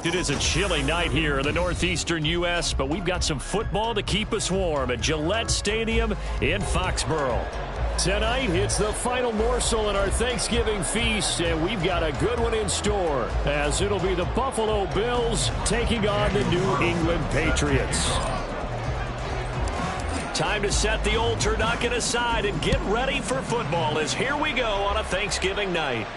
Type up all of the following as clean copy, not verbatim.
It is a chilly night here in the northeastern U.S., but we've got some football to keep us warm at Gillette Stadium in Foxborough. Tonight, it's the final morsel in our Thanksgiving feast, and we've got a good one in store, as it'll be the Buffalo Bills taking on the New England Patriots. Time to set the old turducken aside and get ready for football, as here we go on a Thanksgiving night.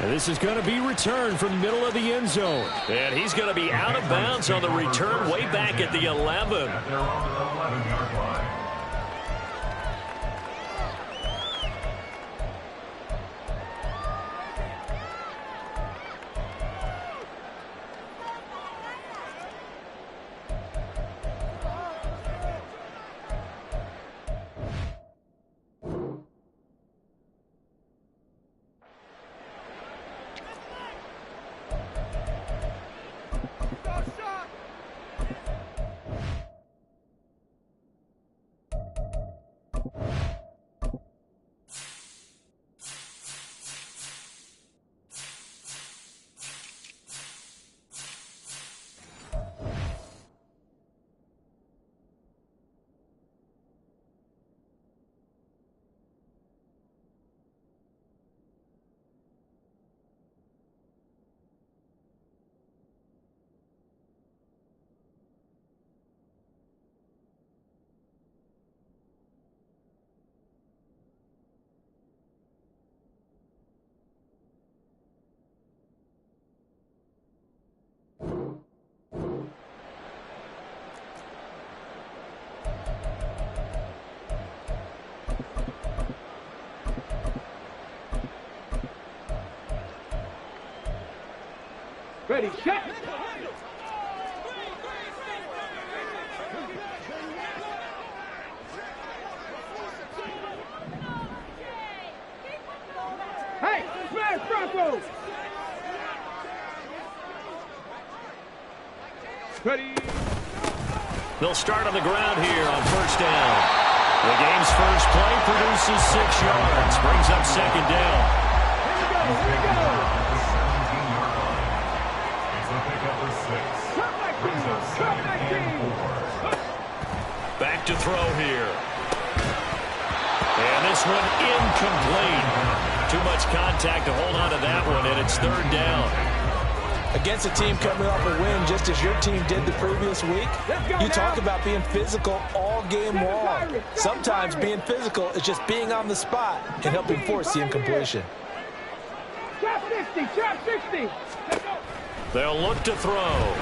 And this is going to be returned from the middle of the end zone. And he's going to be out of bounds on the return way back at the 11. They're on the 11-yard line. Ready, set. Hey, smash Broncos. Ready. They'll start on the ground here on first down. The game's first play produces 6 yards, brings up second down. Here we go. Back to throw here. And this one incomplete. Too much contact to hold on to that one, and it's third down. Against a team coming off a win just as your team did the previous week, you talk about being physical all game long. Sometimes being physical is just being on the spot and helping force the incompletion. Chop 60, chop 60. They'll look to throw.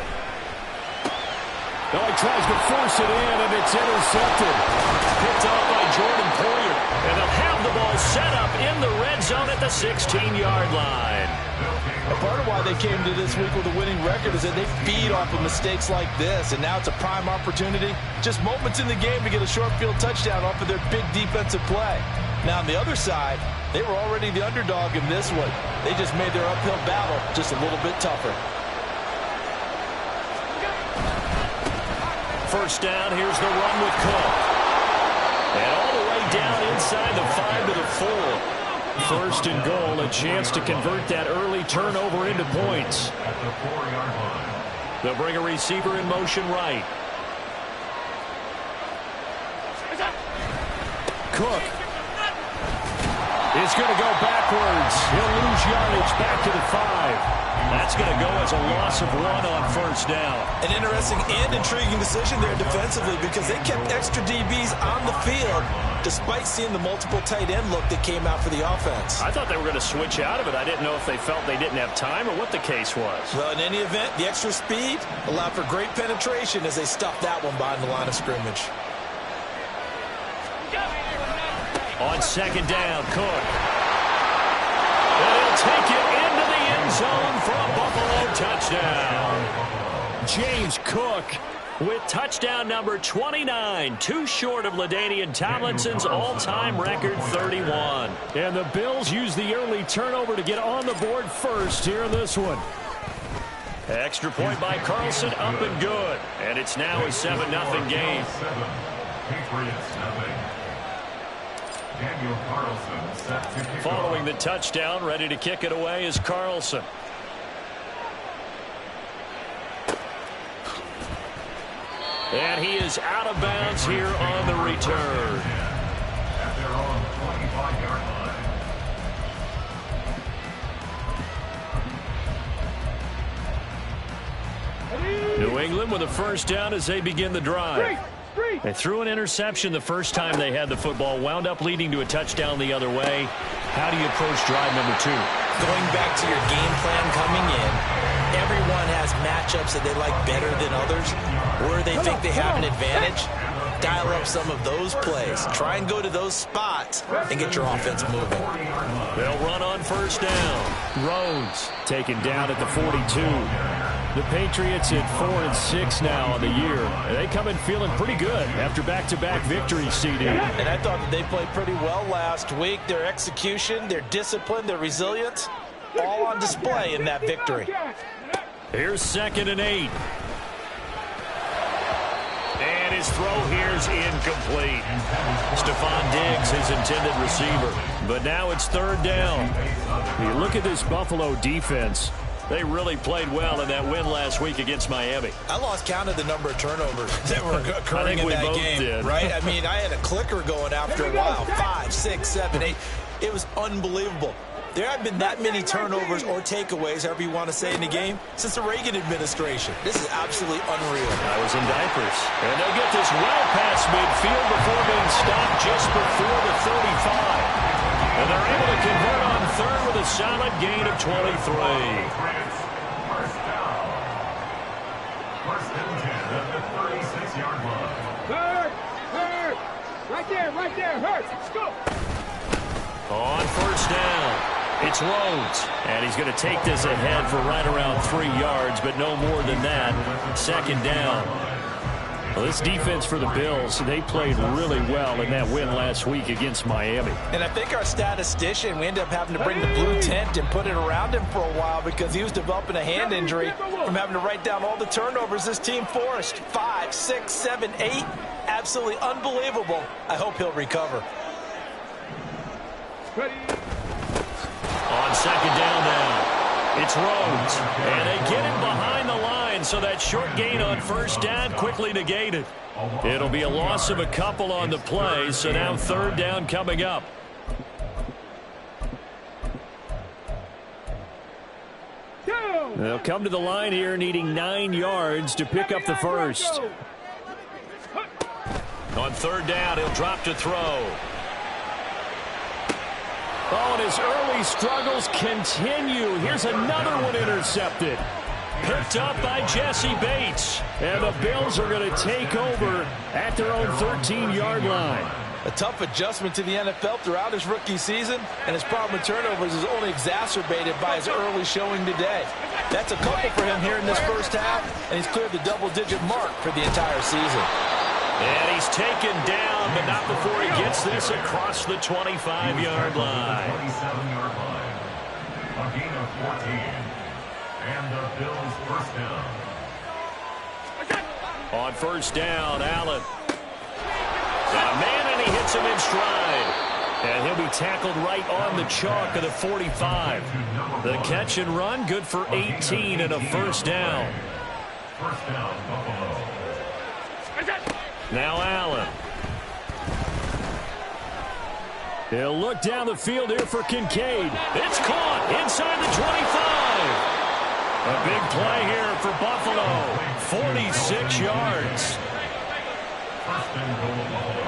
Oh, he tries to force it in, and it's intercepted. Picked off by Jordan Poyer. And they'll have the ball set up in the red zone at the 16-yard line. A part of why they came to this week with a winning record is that they feed off of mistakes like this, and now it's a prime opportunity. Just moments in the game to get a short field touchdown off of their big defensive play. Now, on the other side, they were already the underdog in this one. They just made their uphill battle just a little bit tougher. First down, here's the run with Cook. And all the way down inside the 5 to the 4. First and goal, a chance to convert that early turnover into points. At the 4-yard line. They'll bring a receiver in motion right. Cook is going to go backwards. He'll lose yardage back to the 5. That's going to go as a loss of 1 on first down. An interesting and intriguing decision there defensively because they kept extra DBs on the field despite seeing the multiple tight end look that came out for the offense. I thought they were going to switch out of it. I didn't know if they felt they didn't have time or what the case was. Well, in any event, the extra speed allowed for great penetration as they stuffed that one behind the line of scrimmage. On second down, Cook. And he'll take it into the end zone for a Buffalo touchdown. James Cook with touchdown number 29, too short of LaDainian Tomlinson's all-time record 31. And the Bills use the early turnover to get on the board first here in this one. Extra point by Carlson, up and good. And it's now a 7-0 game. Patriots nothing. Daniel Carlson set to kick Following off. the touchdown, ready to kick it away is Carlson. And he is out of bounds here on the return. At their own 25-yard line. New England with a first down as they begin the drive. They threw an interception the first time they had the football, wound up leading to a touchdown the other way. How do you approach drive number 2? Going back to your game plan coming in, everyone has matchups that they like better than others. Where they think they have an advantage, dial up some of those plays. Try and go to those spots and get your offense moving. They'll run on first down. Rhodes taken down at the 42. The Patriots at 4-6 now on the year. They come in feeling pretty good after back-to-back victories, CD. And I thought that they played pretty well last week. Their execution, their discipline, their resilience, all on display in that victory. Here's 2nd and 8. And his throw here's incomplete. Stephon Diggs, his intended receiver. But now it's 3rd down. You look at this Buffalo defense. They really played well in that win last week against Miami. I lost count of the number of turnovers that were occurring in that game. Did. Right? I mean, I had a clicker going after a while. 5, 6, 7, 8. It was unbelievable. There haven't been that many turnovers or takeaways, however you want to say, in the game since the Reagan administration. This is absolutely unreal. I was in diapers. And they'll get this well past midfield before being stopped just before the 35. And they're able to convert on 3rd with a solid gain of 23. First down. 1st and 10 at the 36-yard line. Hurt! Right there, Hurt! Let's go! On first down, it's Rhodes. And he's going to take this ahead for right around 3 yards, but no more than that. 2nd down. Well, this defense for the Bills, they played really well in that win last week against Miami. And I think our statistician, we ended up having to bring the blue tent and put it around him for a while because he was developing a hand injury from having to write down all the turnovers this team forced. 5, 6, 7, 8. Absolutely unbelievable. I hope he'll recover. Ready? On 2nd down now, it's Rhodes. And they get him behind the line, so that short gain on first down quickly negated. It'll be a loss of a couple on the play, so now 3rd down coming up. They'll come to the line here needing 9 yards to pick up the first. On 3rd down, he'll drop to throw. Oh, and his early struggles continue. Here's another one intercepted. Picked up by Jesse Bates. And the Bills are going to take over at their own 13-yard line. A tough adjustment to the NFL throughout his rookie season, and his problem with turnovers is only exacerbated by his early showing today. That's a couple for him here in this first half, and he's cleared the double-digit mark for the entire season. And he's taken down, but not before he gets this across the 25-yard line. 27-yard line. A gain of 14. And the Bills first down. On first down, Allen. Got a man, and he hits him in stride. And he'll be tackled right on the chalk of the 45. The catch and run, good for 18 and a first down. First down, Buffalo. Now Allen. He'll look down the field here for Kincaid. It's caught inside the 25. A big play here for Buffalo. 46 yards. First and goal, Buffalo.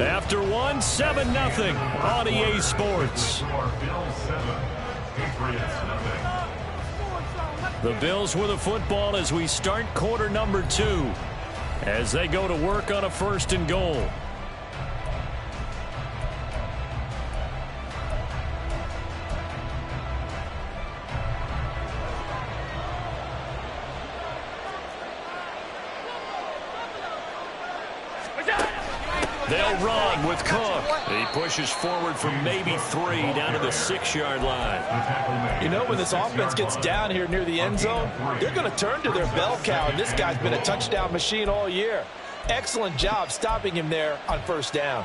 After one, 7-0 on EA Sports. Bills 7, Patriots nothing. The Bills with the football as we start quarter number 2. As they go to work on a 1st and goal. They'll run with Cook. He pushes forward for maybe 3 down to the 6-yard line. You know, when this offense gets down here near the end zone, they're going to turn to their bell cow. And this guy's been a touchdown machine all year. Excellent job stopping him there on first down.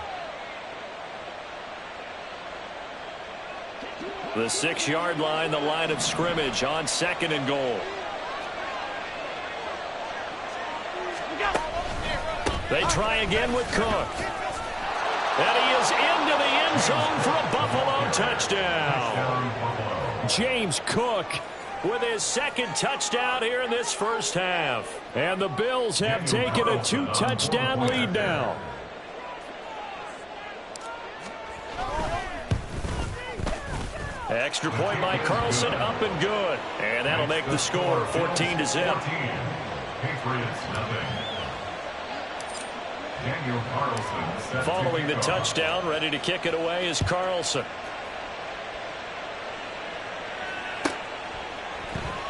The 6-yard line, the line of scrimmage on 2nd and goal. They try again with Cook. And he is into the end zone for a Buffalo touchdown. James Cook with his 2nd touchdown here in this first half. And the Bills have taken a 2-touchdown lead now. Extra point by Carlson, up and good. And that'll make the score 14-0. Patriots, nothing. Daniel Carlson. Following the touchdown, ready to kick it away is Carlson.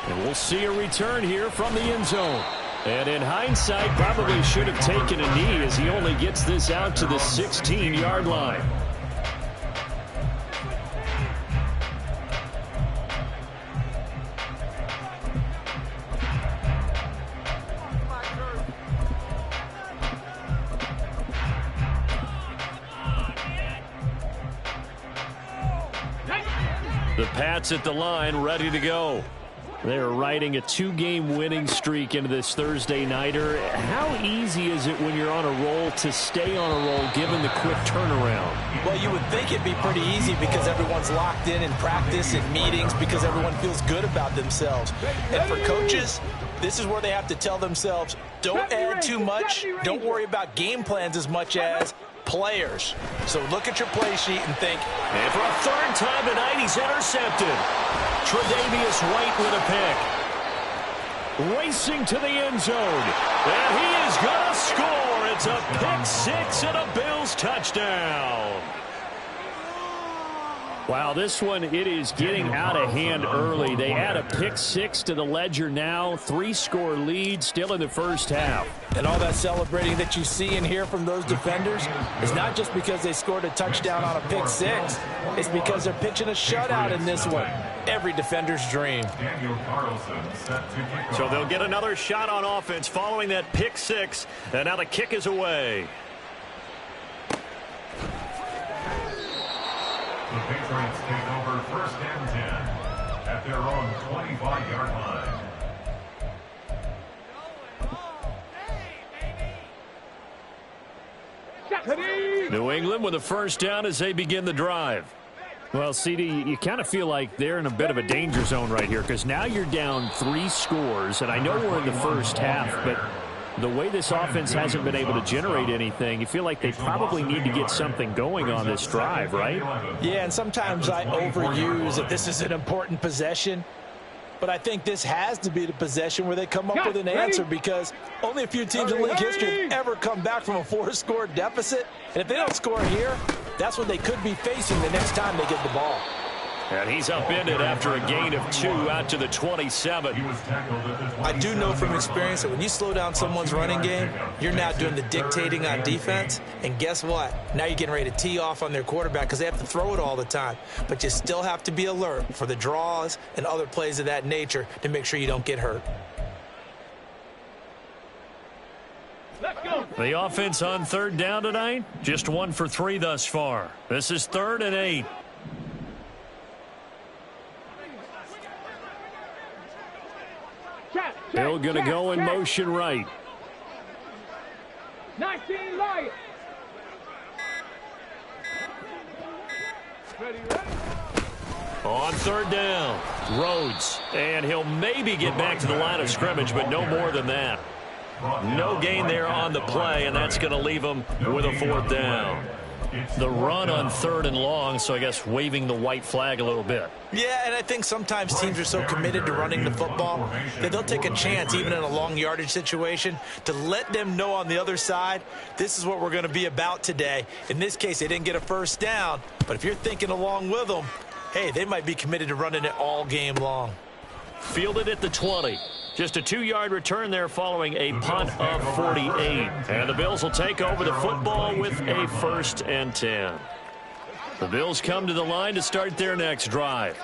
And we'll see a return here from the end zone. And in hindsight, probably should have taken a knee as he only gets this out to the 16-yard line. The Pats at the line, ready to go. They're riding a 2-game winning streak into this Thursday nighter. How easy is it when you're on a roll to stay on a roll given the quick turnaround? Well, you would think it'd be pretty easy because everyone's locked in practice and meetings because everyone feels good about themselves. And for coaches, this is where they have to tell themselves, don't add too much, don't worry about game plans as much as players. So look at your play sheet and think. And for a 3rd time tonight, he's intercepted. Tre'Davious White with a pick. Racing to the end zone. And he is going to score. It's a pick 6 and a Bills touchdown. Wow, this one, it is getting out of hand early. They add a pick 6 to the ledger now. 3-score lead still in the first half. And all that celebrating that you see and hear from those defenders is not just because they scored a touchdown on a pick 6. It's because they're pitching a shutout in this one. Every defender's dream. Daniel Carlson set to kick off. So they'll get another shot on offense following that pick 6. And now the kick is away. The Patriots take over 1st and 10 at their own 25-yard line. New England with a first down as they begin the drive. Well, CD, you kind of feel like they're in a bit of a danger zone right here because now you're down 3 scores, and I know we're in the first half, but the way this offense hasn't been able to generate anything, you feel like they probably need to get something going on this drive, right? Yeah, and sometimes I overuse that this is an important possession. But I think this has to be the possession where they come up with an answer because only a few teams in league history have ever come back from a 4-score deficit. And if they don't score here, that's what they could be facing the next time they get the ball. And he's upended after a gain of 2 out to the 27. I do know from experience that when you slow down someone's running game, you're now doing the dictating on defense. And guess what? Now you're getting ready to tee off on their quarterback because they have to throw it all the time. But you still have to be alert for the draws and other plays of that nature to make sure you don't get hurt. Let's go. The offense on 3rd down tonight, just 1 for 3 thus far. This is 3rd and 8. Hill going to go in motion right. 19 light. Ready. On 3rd down, Rhodes. And he'll maybe get back to the line of scrimmage, but no more than that. No gain there on the play, and that's going to leave him with a 4th down. The run on 3rd and long, so I guess waving the white flag a little bit. Yeah, and I think sometimes teams are so committed to running the football that they'll take a chance, even in a long yardage situation, to let them know on the other side, this is what we're going to be about today. In this case, they didn't get a first down, but if you're thinking along with them, hey, they might be committed to running it all game long. Fielded at the 20. Just a 2-yard return there following a punt of 48. And the Bills will take over the football with a 1st and 10. The Bills come to the line to start their next drive.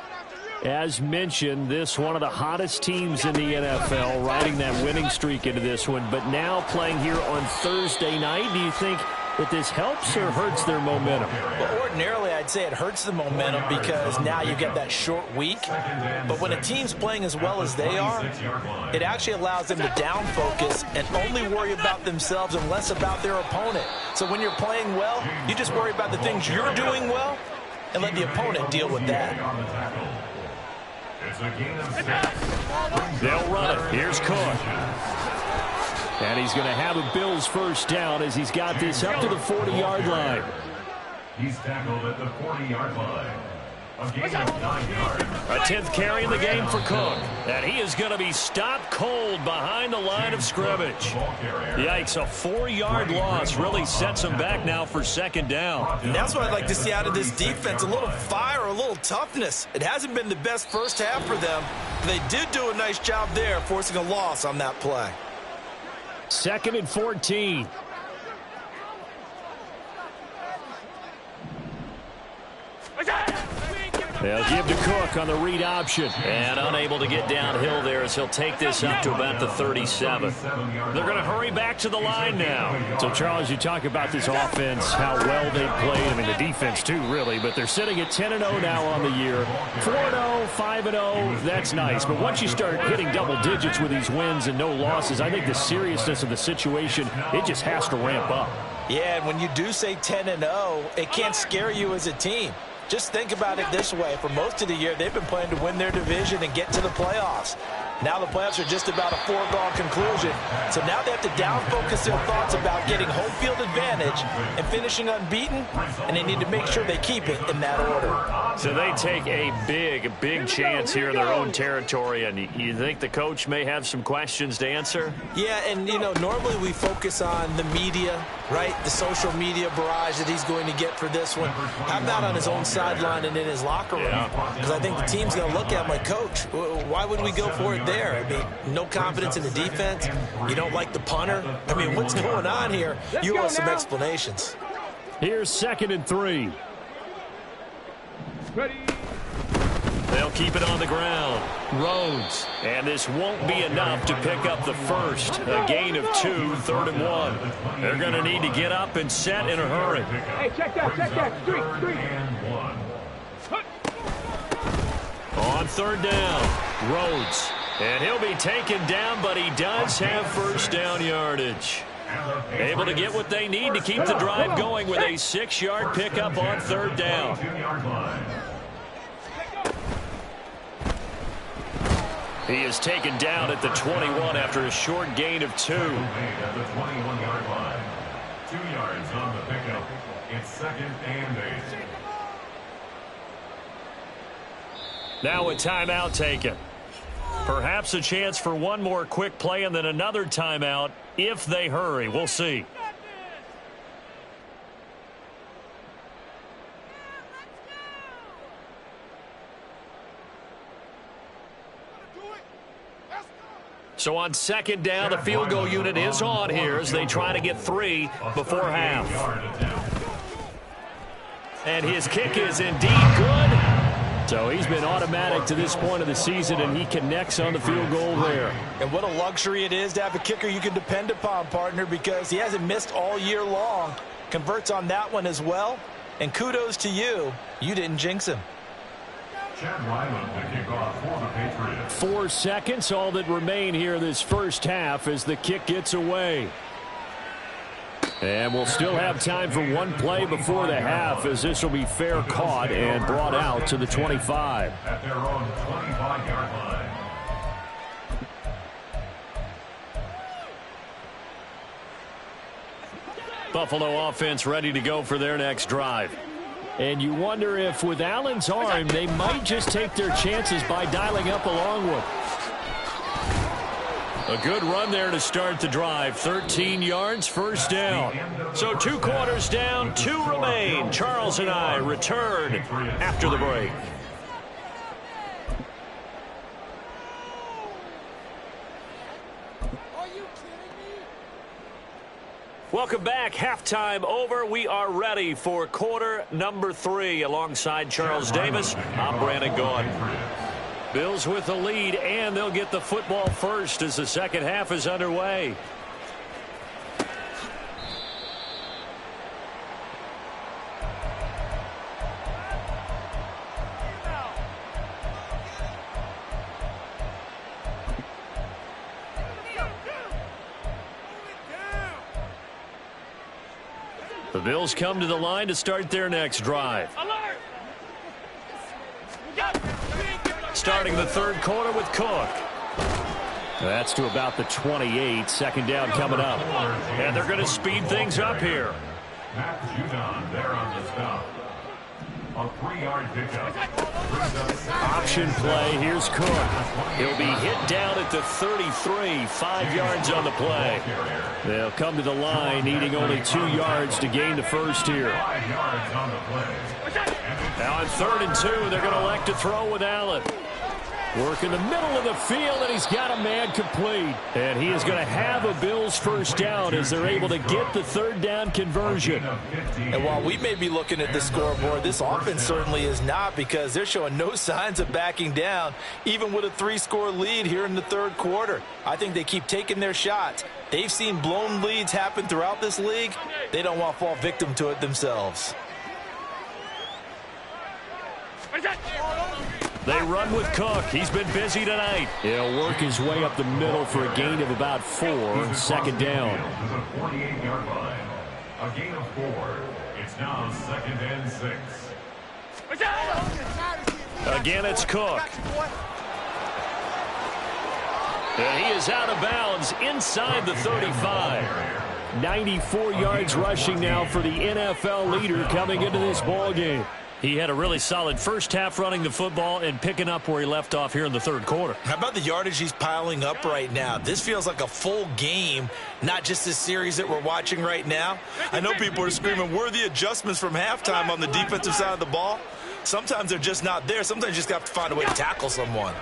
As mentioned, this one of the hottest teams in the NFL, riding that winning streak into this one, but now playing here on Thursday night. Do you think that this helps or hurts their momentum? Well, ordinarily, I'd say it hurts the momentum because now you get that short week. But when a team's playing as well as they are, it actually allows them to down focus and only worry about themselves and less about their opponent. So when you're playing well, you just worry about the things you're doing well and let the opponent deal with that. They'll run it. Here's Cook. And he's going to have a Bills first down as he's got this up to the 40-yard line. He's tackled at the 40-yard line. A gain of 9 yards. A 10th carry in the game for Cook. And he is going to be stopped cold behind the line of scrimmage. Yikes, a 4-yard loss really sets him back now for second down. And that's what I'd like to see out of this defense, a little fire, a little toughness. It hasn't been the best first half for them. They did do a nice job there, forcing a loss on that play. 2nd and 14. They'll give to Cook on the read option. And unable to get downhill there as he'll take this up to about the 37. They're going to hurry back to the line now. So, Charles, you talk about this offense, how well they played. I mean, the defense, too, really. But they're sitting at 10-0 now on the year. 4-0, 5-0, that's nice. But once you start hitting double digits with these wins and no losses, I think the seriousness of the situation, it just has to ramp up. Yeah, and when you do say 10-0, it can't scare you as a team. Just think about it this way. For most of the year, they've been playing to win their division and get to the playoffs. Now the playoffs are just about a foregone conclusion. So now they have to down-focus their thoughts about getting home field advantage and finishing unbeaten, and they need to make sure they keep it in that order. So they take a big chance here in their own territory, and you think the coach may have some questions to answer? Yeah, and, you know, normally we focus on the media, right? The social media barrage that he's going to get for this one. How about on his own sideline and in his locker room? Because I think the team's going to look at him like, Coach, why would we go for it there? I mean, no confidence in the defense. You don't like the punter. I mean, what's going on here? You owe us some explanations. Here's 2nd and 3. Ready. They'll keep it on the ground. Rhodes. And this won't be enough to pick up the first. A gain of 2, 3rd and 1. They're going to need to get up and set in a hurry. Hey, check that. Three. On 3rd down, Rhodes. And he'll be taken down, but he does have first down yardage. Able to get what they need to keep the drive going with a 6-yard pickup on 3rd down. He is taken down at the 21 after a short gain of 2. At the 21-yard line. 2 yards on the pickup. It's 2nd and 8. Now a timeout taken. Perhaps a chance for one more quick play and then another timeout if they hurry. We'll see. So on 2nd down, the field goal unit is on here as they try to get 3 before half. And his kick is indeed good. So he's been automatic to this point of the season, and he connects on the field goal there. And what a luxury it is to have a kicker you can depend upon, partner, because he hasn't missed all year long. Converts on that one as well. And kudos to you. You didn't jinx him. Chad Ryland to kick off for the Patriots. 4 seconds, all that remain here this first half as the kick gets away. And we'll still have time for one play before the half as this will be fair caught and brought out to the 25. At their own 25-yard line. Buffalo offense ready to go for their next drive. And you wonder if with Allen's arm, they might just take their chances by dialing up a long one. A good run there to start the drive. 13 yards, first down. So 2 quarters down, 2 remain. Charles and I return after the break. Welcome back. Halftime over. We are ready for quarter number 3. Alongside Charles Davis, I'm Brandon Gaudin. Bills with the lead, and they'll get the football first as the second half is underway. The Bills come to the line to start their next drive. Starting the third quarter with Cook. That's to about the 28. Second down coming up. And they're going to speed things up here. Matt Judon there on the stop. A 3-yard pickup. Option play. Here's Cook. He'll be hit down at the 33. 5 yards on the play. They'll come to the line needing only 2 yards to gain the first here. 5 yards on the play. Now on 3rd and 2, they're going to elect to throw with Allen. Work in the middle of the field, and he's got a man complete. And he is going to have a Bills first down as they're able to get the third down conversion. And while we may be looking at the scoreboard, this offense certainly is not, because they're showing no signs of backing down, even with a 3-score lead here in the third quarter. I think they keep taking their shots. They've seen blown leads happen throughout this league. They don't want to fall victim to it themselves. They run with Cook. He's been busy tonight. He'll work his way up the middle for a gain of about 4. Second down. To the 48-yard line. A gain of 4. It's now 2nd and 6. Again, it's Cook. And he is out of bounds inside the 35. 94 yards rushing now for the NFL leader coming into this ball game. He had a really solid first half running the football and picking up where he left off here in the third quarter. How about the yardage he's piling up right now? This feels like a full game, not just this series that we're watching right now. I know people are screaming, where are the adjustments from halftime on the defensive side of the ball? Sometimes they're just not there. Sometimes you just have to find a way to tackle someone.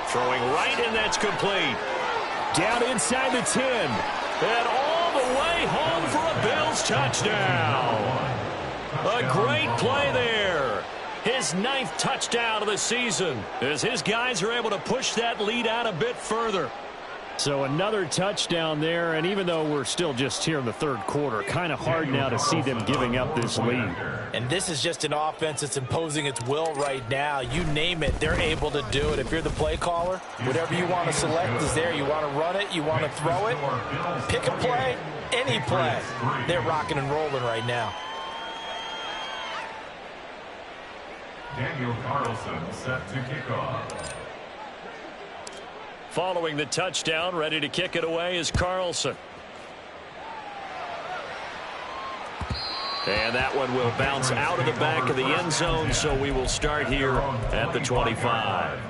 Throwing right, and that's complete. Down inside the 10. And all the way home for a Bills touchdown. A great play there. His 9th touchdown of the season as his guys are able to push that lead out a bit further. So another touchdown there, and even though we're still just here in the third quarter, kind of hard now to see them giving up this lead. And this is just an offense that's imposing its will right now. You name it, they're able to do it. If you're the play caller, whatever you want to select is there. You want to run it, you want to throw it, pick a play, any play. They're rocking and rolling right now. Daniel Carlson set to kick off. Following the touchdown, ready to kick it away is Carlson. And that one will bounce out of the back of the end zone, so we will start here at the 25.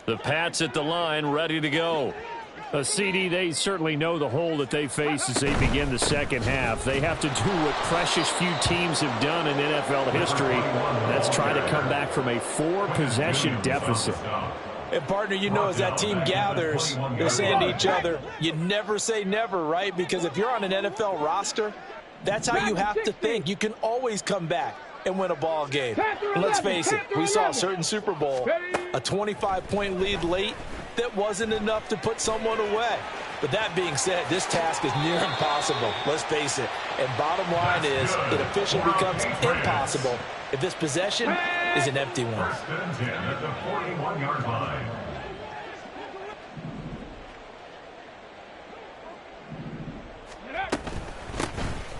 The Pats at the line, ready to go. CD, they certainly know the hole that they face as they begin the second half. They have to do what precious few teams have done in NFL history. That's try to come back from a 4-possession deficit. And, partner, you know, as that team gathers, they're saying to each other, you never say never, right? Because if you're on an NFL roster, that's how you have to think. You can always come back and win a ball game. And let's face it, we saw a certain Super Bowl, a 25-point lead late, that wasn't enough to put someone away. But that being said, this task is near impossible. Let's face it. And bottom line is, it officially becomes impossible if this possession is an empty one. First and 10 at the 41-yard line.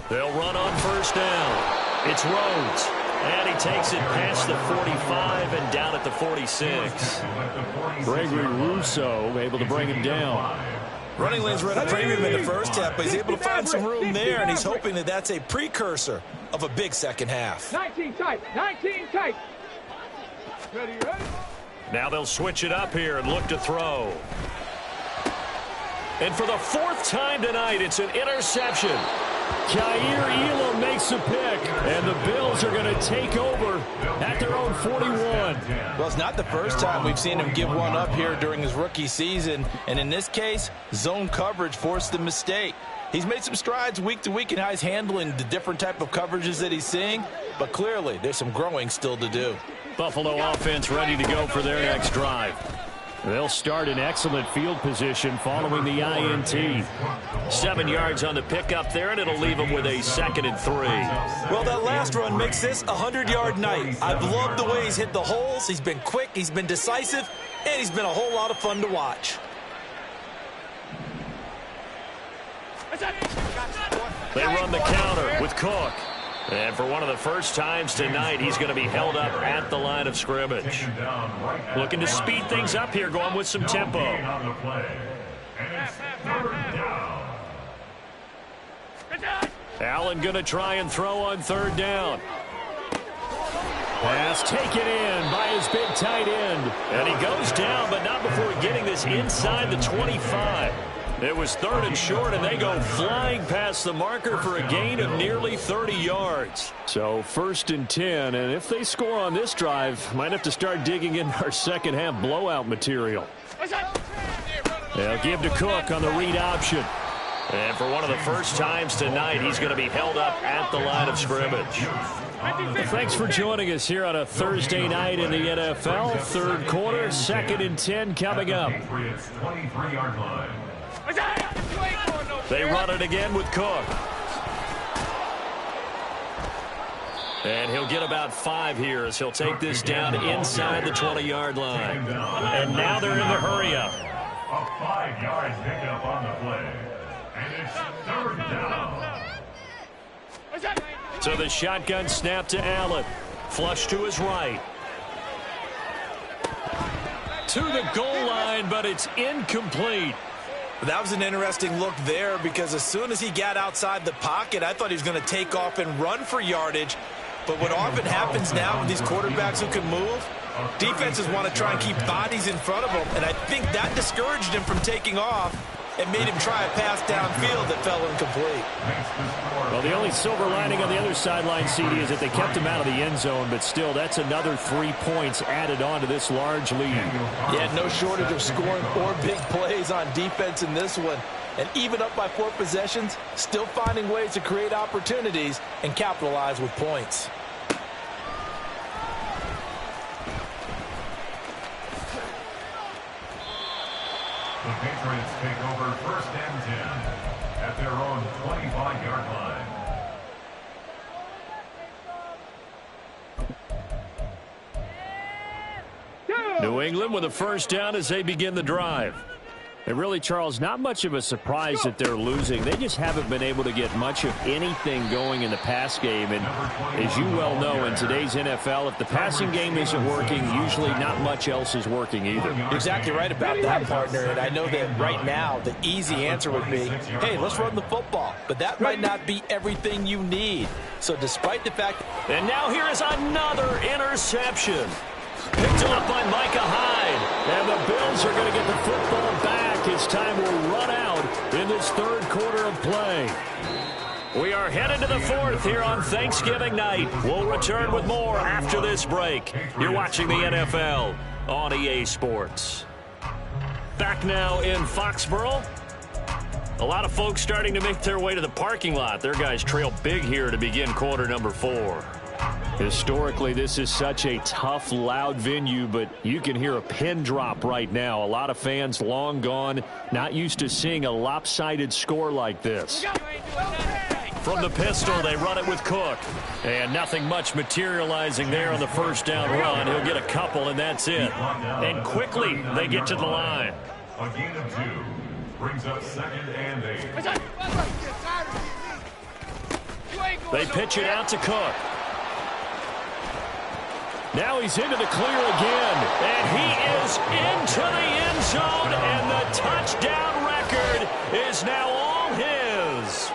They'll run on first down. It's Rhodes. And he takes it past the 45 and down at the 46. Gregory Rousseau able to bring him down. Running lanes ran a premium in the first half, but he's able to find some room there, and he's hoping that that's a precursor of a big second half. 19 tight, 19 tight. Ready, ready. Now they'll switch it up here and look to throw. And for the 4th time tonight, it's an interception. Kaiir Elam makes a pick, and the Bills are going to take over at their own 41. Well, it's not the first time we've seen him give one up here during his rookie season, and in this case, zone coverage forced the mistake. He's made some strides week to week in how he's handling the different type of coverages that he's seeing, but clearly there's some growing still to do. Buffalo offense ready to go for their next drive. They'll start in excellent field position following the INT. 7 yards on the pickup there, and it'll leave them with a 2nd and 3. Well, that last run makes this a 100-yard night. I've loved the way he's hit the holes. He's been quick, he's been decisive, and he's been a whole lot of fun to watch. They run the counter with Cook. And for one of the first times tonight, he's going to be held up at the line of scrimmage. Looking to speed things up here, going with some tempo. Allen going to try and throw on 3rd down. Pass taken in by his big tight end. And he goes down, but not before getting this inside the 25. It was 3rd and short, and they go flying past the marker for a gain of nearly 30 yards. So 1st and 10, and if they score on this drive, might have to start digging in our second half blowout material. They'll give to Cook on the read option. And for one of the first times tonight, he's going to be held up at the line of scrimmage. Thanks for joining us here on a Thursday night in the NFL. 3rd quarter, 2nd and 10 coming up. They run it again with Cook. And he'll get about 5 here as he'll take this down inside the 20-yard line. And now they're in the hurry-up. A 5-yard pickup on the play. And it's 3rd down. So the shotgun snap to Allen. Flush to his right. To the goal line, but it's incomplete. That was an interesting look there because as soon as he got outside the pocket, I thought he was going to take off and run for yardage. But what often happens now with these quarterbacks who can move, defenses want to try and keep bodies in front of them. And I think that discouraged him from taking off and made him try a pass downfield that fell incomplete. Well, the only silver lining on the other sideline, CD, is that they kept him out of the end zone, but still, that's another 3 points added on to this large lead. Yeah, no shortage of scoring or big plays on defense in this one. And even up by 4 possessions, still finding ways to create opportunities and capitalize with points. The Patriots take over 1st and 10 at their own 25-yard line. New England with a 1st down as they begin the drive. And really, Charles, not much of a surprise that they're losing. They just haven't been able to get much of anything going in the pass game. And as you well know, in today's NFL, if the passing game isn't working, usually not much else is working either. You're exactly right about that, partner. And I know that right now the easy answer would be, hey, let's run the football. But that might not be everything you need. So despite the fact... And now here is another interception. Picked up by Micah Hyde. And the Bills are going to get the football back. His time will run out in this 3rd quarter of play. We are headed to the 4th here on Thanksgiving night. We'll return with more after this break. You're watching the NFL on EA Sports. Back now in Foxborough. A lot of folks starting to make their way to the parking lot. Their guys trail big here to begin quarter number 4. Historically, this is such a tough, loud venue, but you can hear a pin drop right now. A lot of fans long gone, not used to seeing a lopsided score like this. From the pistol, they run it with Cook. And nothing much materializing there on the 1st down run. He'll get a couple, and that's it. And quickly, they get to the line. A gain of 2 brings up 2nd and 8. They pitch it out to Cook. Now he's into the clear again, and he is into the end zone, and the touchdown record is now all his.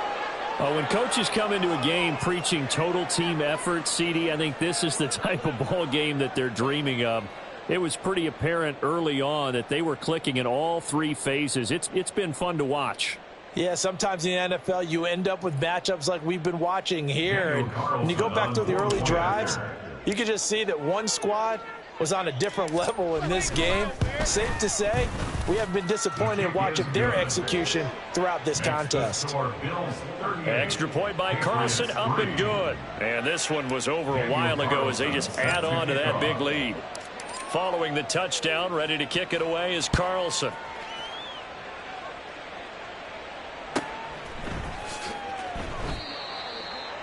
When coaches come into a game preaching total team effort, CD, I think this is the type of ball game that they're dreaming of. It was pretty apparent early on that they were clicking in all 3 phases. It's been fun to watch. Yeah, sometimes in the NFL, you end up with matchups like we've been watching here. And when you go back to the early drives, you can just see that one squad was on a different level in this game. Safe to say, we have been disappointed in watching their execution throughout this contest. Extra point by Carlson, up and good. And this one was over a while ago as they just add on to that big lead. Following the touchdown, ready to kick it away is Carlson.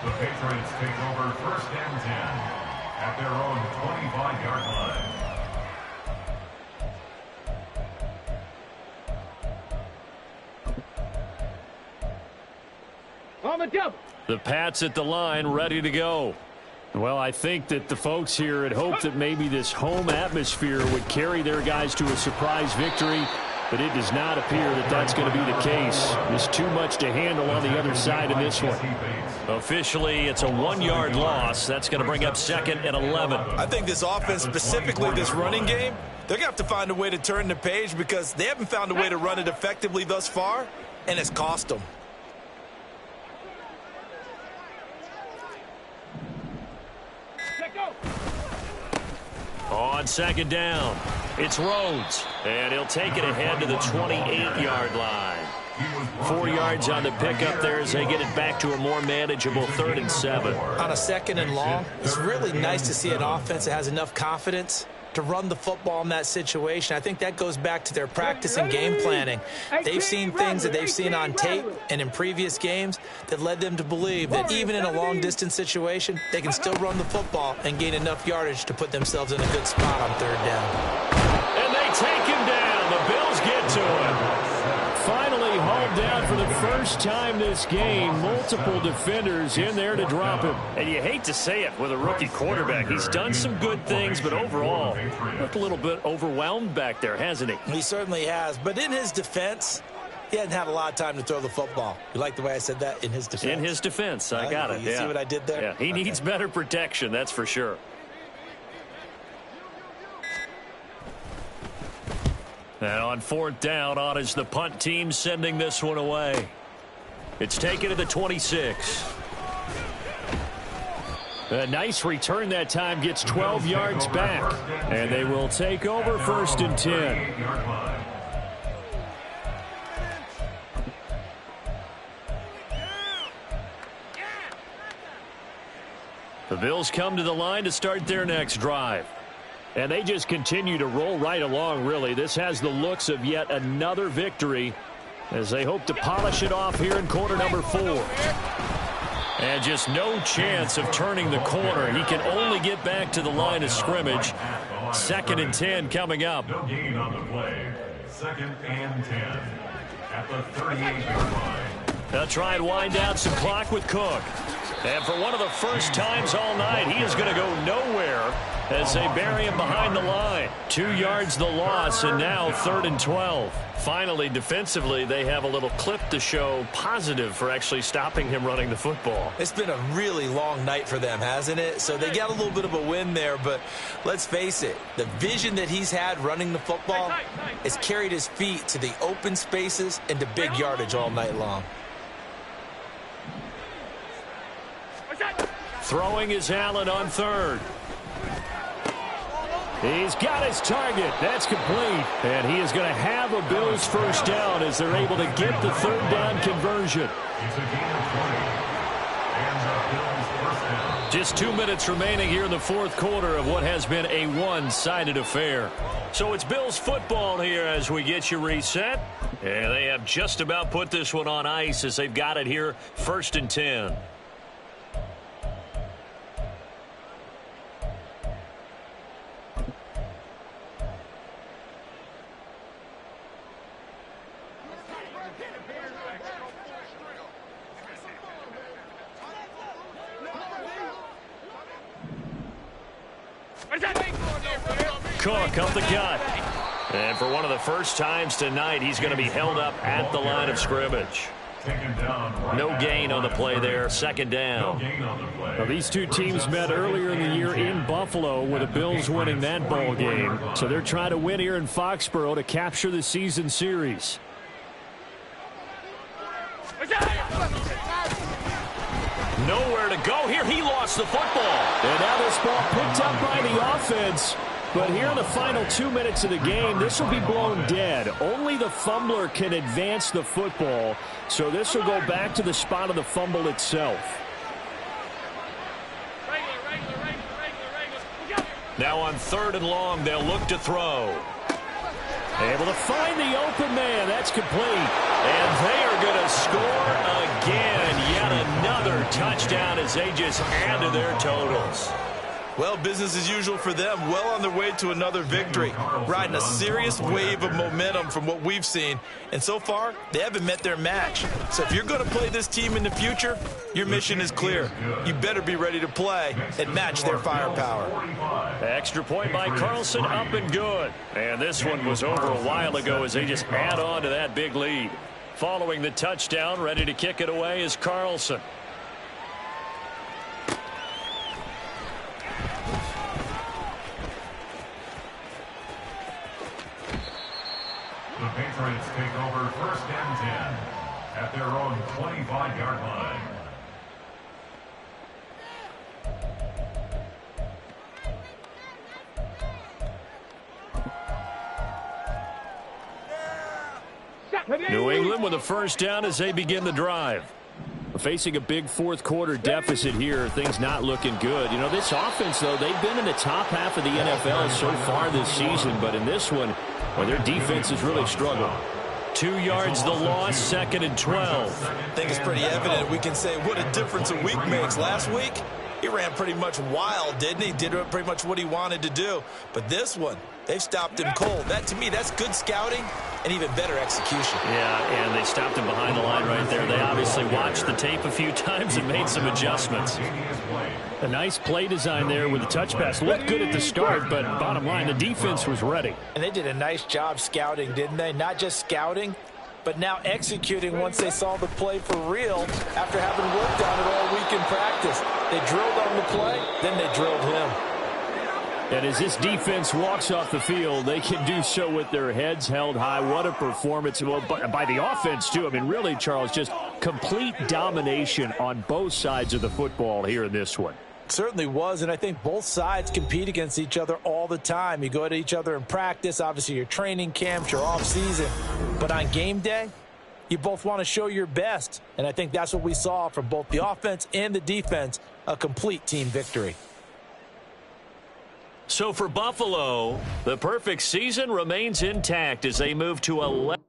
The Patriots take over 1st and 10 at their own 25-yard line. On the double. The Pats at the line, ready to go. Well, I think that the folks here had hoped that maybe this home atmosphere would carry their guys to a surprise victory, but it does not appear that that's going to be the case. There's too much to handle on the other side of this one. Officially, it's a 1-yard loss. That's going to bring up 2nd and 11. I think this offense, specifically this running game, they're going to have to find a way to turn the page because they haven't found a way to run it effectively thus far, and it's cost them. On 2nd down, it's Rhodes, and he'll take it ahead to the 28-yard line. 4 yards on the pickup there as they get it back to a more manageable 3rd and 7. On a 2nd and long, it's really nice to see an offense that has enough confidence to run the football in that situation. I think that goes back to their practice and game planning. They've seen things that they've seen on tape and in previous games that led them to believe that even in a long-distance situation, they can still run the football and gain enough yardage to put themselves in a good spot on 3rd down. And they take him down. The Bills get to him. Finally hauled down for the first time this game. Multiple defenders in there to drop him. And you hate to say it with a rookie quarterback. He's done some good things, but overall, looked a little bit overwhelmed back there, hasn't he? He certainly has. But in his defense, he hadn't had a lot of time to throw the football. You like the way I said that? In his defense? In his defense. I got it. You see what I did there? Yeah, he needs better protection, that's for sure. And on 4th down, on is the punt team sending this one away. It's taken to the 26. A nice return that time, gets 12 yards back. And they will take over 1st and 10. The Bills come to the line to start their next drive. And they just continue to roll right along, really. This has the looks of yet another victory as they hope to polish it off here in quarter number 4. And just no chance of turning the corner. He can only get back to the line of scrimmage. 2nd and 10 coming up. No gain on the play. 2nd and 10 at the 38-yard line. They'll try and wind down some clock with Cook. And for one of the first times all night, he is going to go nowhere as they bury him behind the line. 2 yards the loss, and now 3rd and 12. Finally, defensively, they have a little clip to show positive for actually stopping him running the football. It's been a really long night for them, hasn't it? So they got a little bit of a win there, but let's face it, the vision that he's had running the football has carried his feet to the open spaces and to big yardage all night long. Throwing is Allen on 3rd. He's got his target. That's complete. And he is going to have a Bills first down as they're able to get the 3rd down conversion. It's a gain of 20. And the Bills first down. Just 2 minutes remaining here in the 4th quarter of what has been a one-sided affair. So it's Bills football here as we get you reset. And they have just about put this one on ice as they've got it here 1st and 10. Cook up the gut. And for one of the first times tonight, he's going to be held up at the line of scrimmage. No gain on the play there. 2nd down. Now, these two teams met earlier in the year in Buffalo with the Bills winning that ball game. So they're trying to win here in Foxborough to capture the season series. Nowhere to go here. He lost the football. And now this ball picked up by the offense. But here in the final 2 minutes of the game, this will be blown dead. Only the fumbler can advance the football. So this will go back to the spot of the fumble itself. Now on 3rd and long, they'll look to throw. Able to find the open man. That's complete. And they are going to score again. Yet another touchdown as they just add to their totals. Well, business as usual for them. Well on their way to another victory. Riding a serious wave of momentum from what we've seen. And so far, they haven't met their match. So if you're going to play this team in the future, your mission is clear. You better be ready to play and match their firepower. Extra point by Carlson, up and good. And this one was over a while ago as they just add on to that big lead. Following the touchdown, ready to kick it away is Carlson. The Patriots take over 1st and 10 at their own 25-yard line. New England with a 1st down as they begin the drive. Facing a big 4th quarter deficit here, things not looking good. You know, this offense, though, they've been in the top half of the NFL so far this season, but in this one, well, their defense has really struggled. 2 yards the loss, 2nd and 12. I think it's pretty evident. We can say what a difference a week makes. Last week, he ran pretty much wild, didn't he? Did pretty much what he wanted to do. But this one, they've stopped him cold. That, to me, that's good scouting and even better execution. Yeah, and they stopped him behind the line right there. They obviously watched the tape a few times and made some adjustments. A nice play design there with the touch pass. Looked good at the start, but bottom line, the defense was ready. And they did a nice job scouting, didn't they? Not just scouting, but now executing once they saw the play for real after having worked on it all week in practice. They drilled on the play, then they drilled him. And as this defense walks off the field, they can do so with their heads held high. What a performance by the offense, too. I mean, really, Charles, just complete domination on both sides of the football here in this one. Certainly was, and I think both sides compete against each other all the time. You go at each other in practice, obviously your training camps, your off-season. But on game day, you both want to show your best. And I think that's what we saw from both the offense and the defense, a complete team victory. So for Buffalo, the perfect season remains intact as they move to 11.